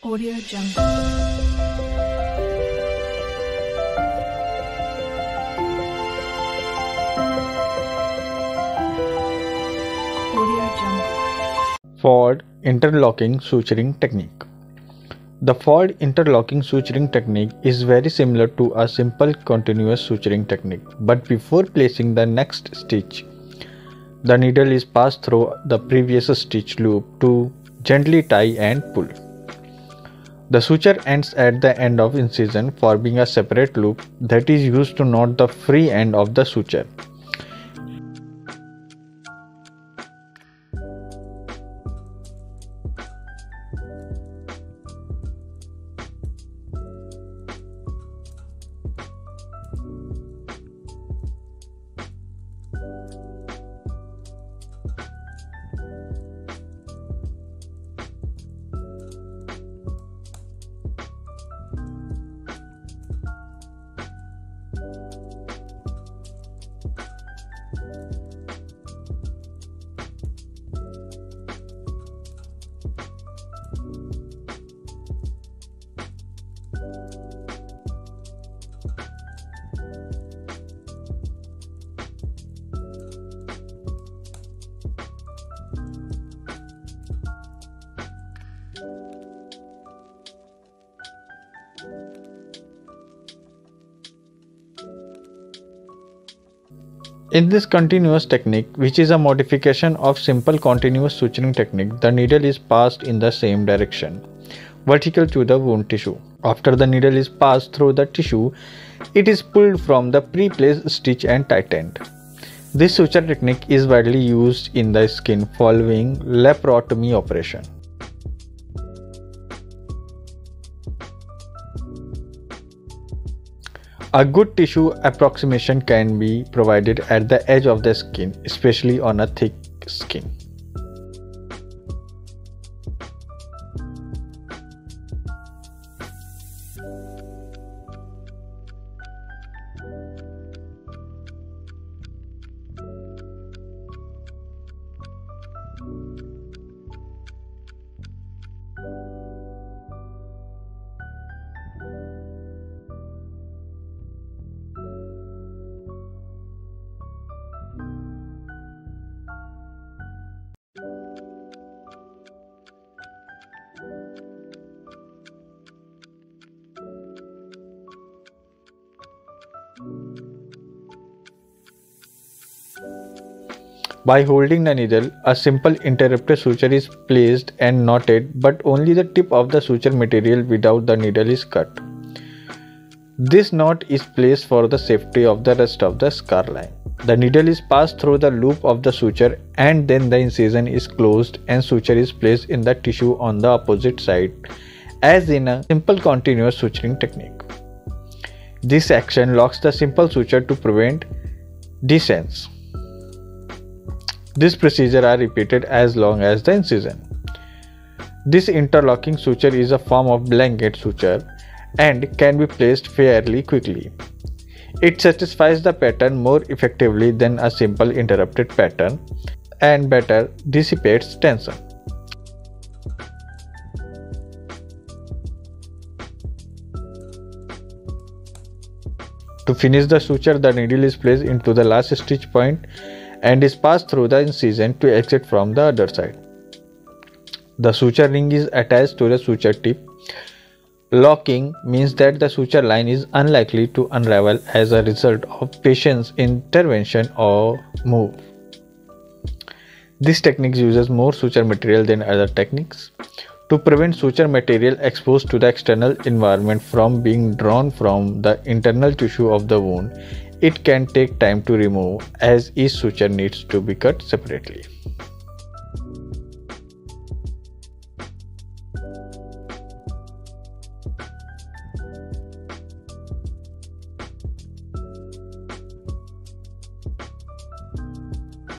Audio Jungle. Audio Jungle. Fold interlocking suturing technique. The fold interlocking suturing technique is very similar to a simple continuous suturing technique, but before placing the next stitch, the needle is passed through the previous stitch loop to gently tie and pull. The suture ends at the end of incision, forming a separate loop that is used to knot the free end of the suture. In this continuous technique, which is a modification of simple continuous suturing technique, the needle is passed in the same direction, vertical to the wound tissue. After the needle is passed through the tissue, it is pulled from the pre-placed stitch and tightened. This suture technique is widely used in the skin following laparotomy operation. A good tissue approximation can be provided at the edge of the skin, especially on a thick skin. By holding the needle, a simple interrupted suture is placed and knotted, but only the tip of the suture material without the needle is cut. This knot is placed for the safety of the rest of the scar line. The needle is passed through the loop of the suture and then the incision is closed and suture is placed in the tissue on the opposite side, as in a simple continuous suturing technique. This action locks the simple suture to prevent descents. This procedure are repeated as long as the incision. This interlocking suture is a form of blanket suture and can be placed fairly quickly. It satisfies the pattern more effectively than a simple interrupted pattern and better dissipates tension. To finish the suture, the needle is placed into the last stitch point and is passed through the incision to exit from the other side. The suture ring is attached to the suture tip. Locking means that the suture line is unlikely to unravel as a result of patient's intervention or move. This technique uses more suture material than other techniques. To prevent suture material exposed to the external environment from being drawn from the internal tissue of the wound, it can take time to remove as each suture needs to be cut separately.